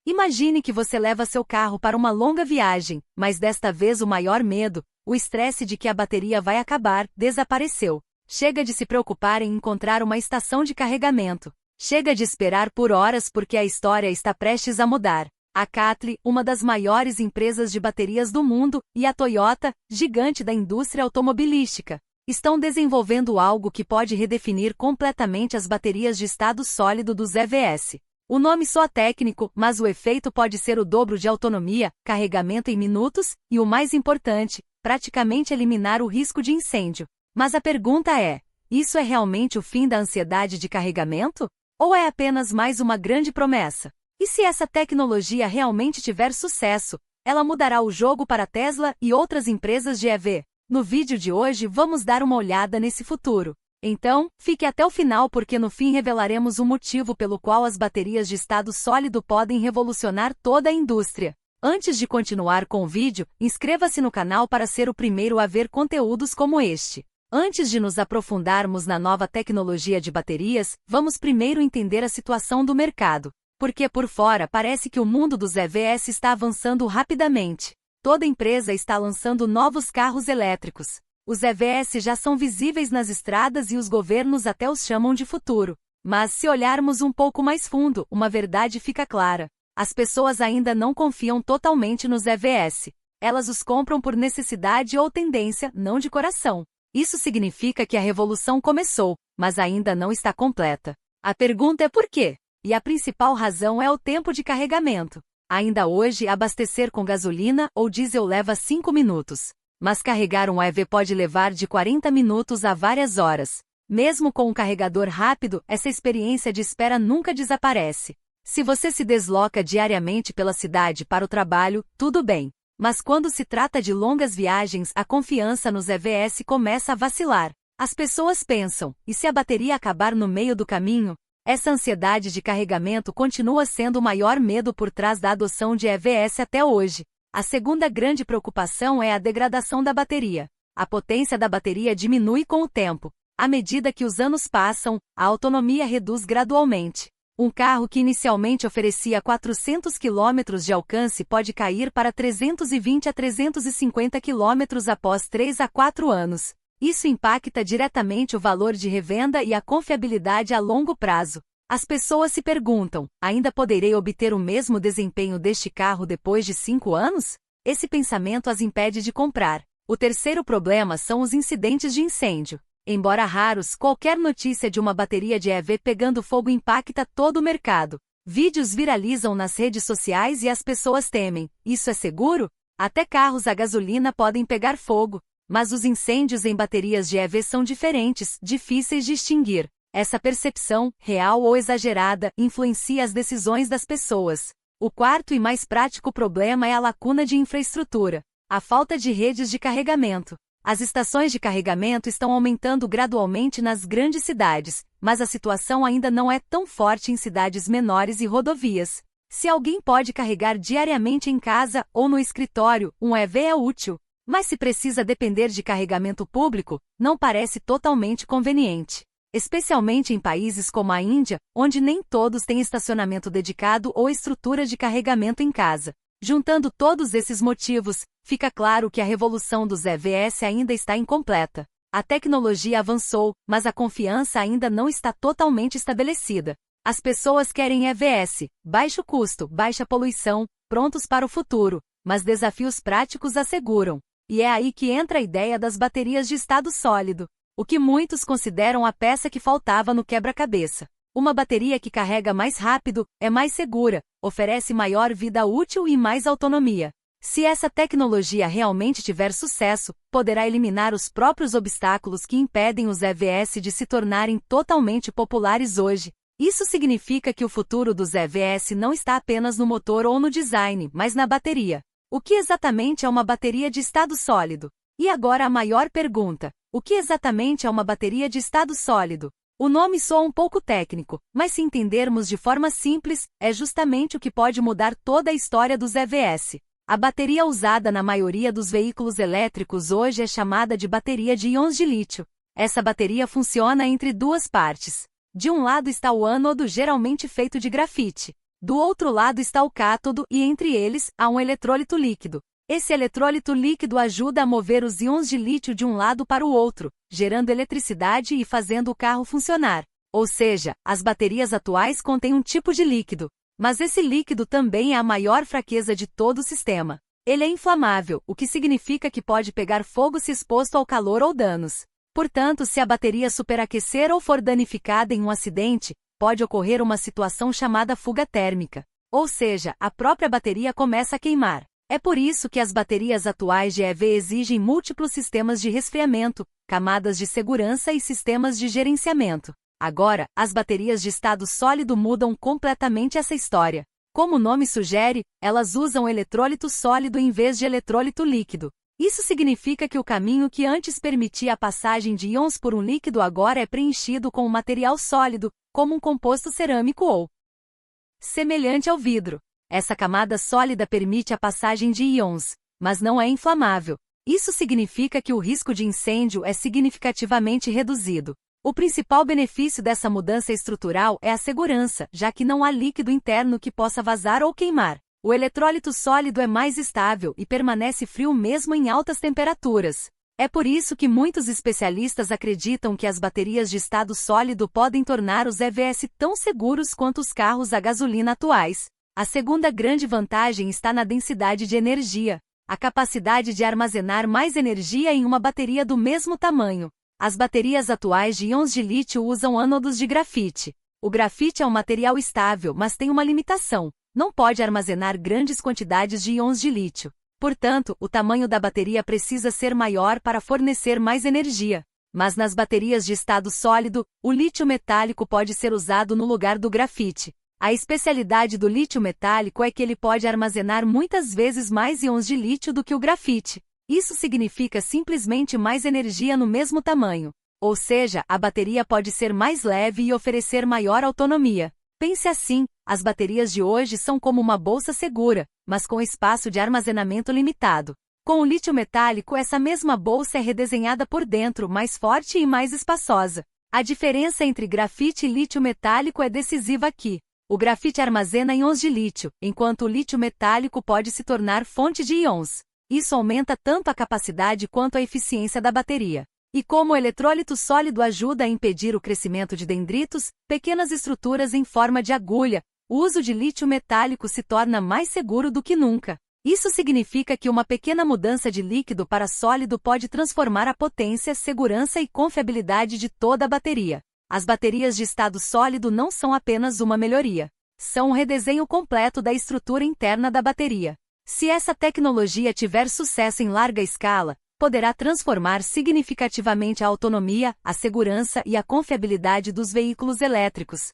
Imagine que você leva seu carro para uma longa viagem, mas desta vez o maior medo, o estresse de que a bateria vai acabar, desapareceu. Chega de se preocupar em encontrar uma estação de carregamento. Chega de esperar por horas porque a história está prestes a mudar. A CATL, uma das maiores empresas de baterias do mundo, e a Toyota, gigante da indústria automobilística, estão desenvolvendo algo que pode redefinir completamente as baterias de estado sólido dos EVs. O nome soa técnico, mas o efeito pode ser o dobro de autonomia, carregamento em minutos, e o mais importante, praticamente eliminar o risco de incêndio. Mas a pergunta é: isso é realmente o fim da ansiedade de carregamento? Ou é apenas mais uma grande promessa? E se essa tecnologia realmente tiver sucesso, ela mudará o jogo para a Tesla e outras empresas de EV? No vídeo de hoje vamos dar uma olhada nesse futuro. Então, fique até o final porque no fim revelaremos o motivo pelo qual as baterias de estado sólido podem revolucionar toda a indústria. Antes de continuar com o vídeo, inscreva-se no canal para ser o primeiro a ver conteúdos como este. Antes de nos aprofundarmos na nova tecnologia de baterias, vamos primeiro entender a situação do mercado. Porque por fora parece que o mundo dos EVs está avançando rapidamente. Toda empresa está lançando novos carros elétricos. Os EVs já são visíveis nas estradas e os governos até os chamam de futuro. Mas se olharmos um pouco mais fundo, uma verdade fica clara. As pessoas ainda não confiam totalmente nos EVs. Elas os compram por necessidade ou tendência, não de coração. Isso significa que a revolução começou, mas ainda não está completa. A pergunta é por quê? E a principal razão é o tempo de carregamento. Ainda hoje, abastecer com gasolina ou diesel leva 5 minutos. Mas carregar um EV pode levar de 40 minutos a várias horas. Mesmo com um carregador rápido, essa experiência de espera nunca desaparece. Se você se desloca diariamente pela cidade para o trabalho, tudo bem. Mas quando se trata de longas viagens, a confiança nos EVs começa a vacilar. As pessoas pensam: e se a bateria acabar no meio do caminho? Essa ansiedade de carregamento continua sendo o maior medo por trás da adoção de EVs até hoje. A segunda grande preocupação é a degradação da bateria. A potência da bateria diminui com o tempo. À medida que os anos passam, a autonomia reduz gradualmente. Um carro que inicialmente oferecia 400 km de alcance pode cair para 320 a 350 km após 3 a 4 anos. Isso impacta diretamente o valor de revenda e a confiabilidade a longo prazo. As pessoas se perguntam: ainda poderei obter o mesmo desempenho deste carro depois de 5 anos? Esse pensamento as impede de comprar. O terceiro problema são os incidentes de incêndio. Embora raros, qualquer notícia de uma bateria de EV pegando fogo impacta todo o mercado. Vídeos viralizam nas redes sociais e as pessoas temem: isso é seguro? Até carros a gasolina podem pegar fogo. Mas os incêndios em baterias de EV são diferentes, difíceis de extinguir. Essa percepção, real ou exagerada, influencia as decisões das pessoas. O quarto e mais prático problema é a lacuna de infraestrutura. A falta de redes de carregamento. As estações de carregamento estão aumentando gradualmente nas grandes cidades, mas a situação ainda não é tão forte em cidades menores e rodovias. Se alguém pode carregar diariamente em casa ou no escritório, um EV é útil. Mas se precisa depender de carregamento público, não parece totalmente conveniente. Especialmente em países como a Índia, onde nem todos têm estacionamento dedicado ou estrutura de carregamento em casa. Juntando todos esses motivos, fica claro que a revolução dos EVs ainda está incompleta. A tecnologia avançou, mas a confiança ainda não está totalmente estabelecida. As pessoas querem EVs, baixo custo, baixa poluição, prontos para o futuro, mas desafios práticos asseguram. E é aí que entra a ideia das baterias de estado sólido. O que muitos consideram a peça que faltava no quebra-cabeça. Uma bateria que carrega mais rápido, é mais segura, oferece maior vida útil e mais autonomia. Se essa tecnologia realmente tiver sucesso, poderá eliminar os próprios obstáculos que impedem os EVs de se tornarem totalmente populares hoje. Isso significa que o futuro dos EVs não está apenas no motor ou no design, mas na bateria. O que exatamente é uma bateria de estado sólido? E agora a maior pergunta: o que exatamente é uma bateria de estado sólido? O nome soa um pouco técnico, mas se entendermos de forma simples, é justamente o que pode mudar toda a história dos EVs. A bateria usada na maioria dos veículos elétricos hoje é chamada de bateria de íons de lítio. Essa bateria funciona entre duas partes. De um lado está o ânodo, geralmente feito de grafite. Do outro lado está o cátodo e entre eles há um eletrólito líquido. Esse eletrólito líquido ajuda a mover os íons de lítio de um lado para o outro, gerando eletricidade e fazendo o carro funcionar. Ou seja, as baterias atuais contêm um tipo de líquido. Mas esse líquido também é a maior fraqueza de todo o sistema. Ele é inflamável, o que significa que pode pegar fogo se exposto ao calor ou danos. Portanto, se a bateria superaquecer ou for danificada em um acidente, pode ocorrer uma situação chamada fuga térmica. Ou seja, a própria bateria começa a queimar. É por isso que as baterias atuais de EV exigem múltiplos sistemas de resfriamento, camadas de segurança e sistemas de gerenciamento. Agora, as baterias de estado sólido mudam completamente essa história. Como o nome sugere, elas usam eletrólito sólido em vez de eletrólito líquido. Isso significa que o caminho que antes permitia a passagem de íons por um líquido agora é preenchido com um material sólido, como um composto cerâmico ou semelhante ao vidro. Essa camada sólida permite a passagem de íons, mas não é inflamável. Isso significa que o risco de incêndio é significativamente reduzido. O principal benefício dessa mudança estrutural é a segurança, já que não há líquido interno que possa vazar ou queimar. O eletrólito sólido é mais estável e permanece frio mesmo em altas temperaturas. É por isso que muitos especialistas acreditam que as baterias de estado sólido podem tornar os EVs tão seguros quanto os carros a gasolina atuais. A segunda grande vantagem está na densidade de energia, a capacidade de armazenar mais energia em uma bateria do mesmo tamanho. As baterias atuais de íons de lítio usam ânodos de grafite. O grafite é um material estável, mas tem uma limitação: não pode armazenar grandes quantidades de íons de lítio. Portanto, o tamanho da bateria precisa ser maior para fornecer mais energia. Mas nas baterias de estado sólido, o lítio metálico pode ser usado no lugar do grafite. A especialidade do lítio metálico é que ele pode armazenar muitas vezes mais íons de lítio do que o grafite. Isso significa simplesmente mais energia no mesmo tamanho. Ou seja, a bateria pode ser mais leve e oferecer maior autonomia. Pense assim, as baterias de hoje são como uma bolsa segura, mas com espaço de armazenamento limitado. Com o lítio metálico, essa mesma bolsa é redesenhada por dentro, mais forte e mais espaçosa. A diferença entre grafite e lítio metálico é decisiva aqui. O grafite armazena íons de lítio, enquanto o lítio metálico pode se tornar fonte de íons. Isso aumenta tanto a capacidade quanto a eficiência da bateria. E como o eletrólito sólido ajuda a impedir o crescimento de dendritos, pequenas estruturas em forma de agulha, o uso de lítio metálico se torna mais seguro do que nunca. Isso significa que uma pequena mudança de líquido para sólido pode transformar a potência, segurança e confiabilidade de toda a bateria. As baterias de estado sólido não são apenas uma melhoria. São um redesenho completo da estrutura interna da bateria. Se essa tecnologia tiver sucesso em larga escala, poderá transformar significativamente a autonomia, a segurança e a confiabilidade dos veículos elétricos.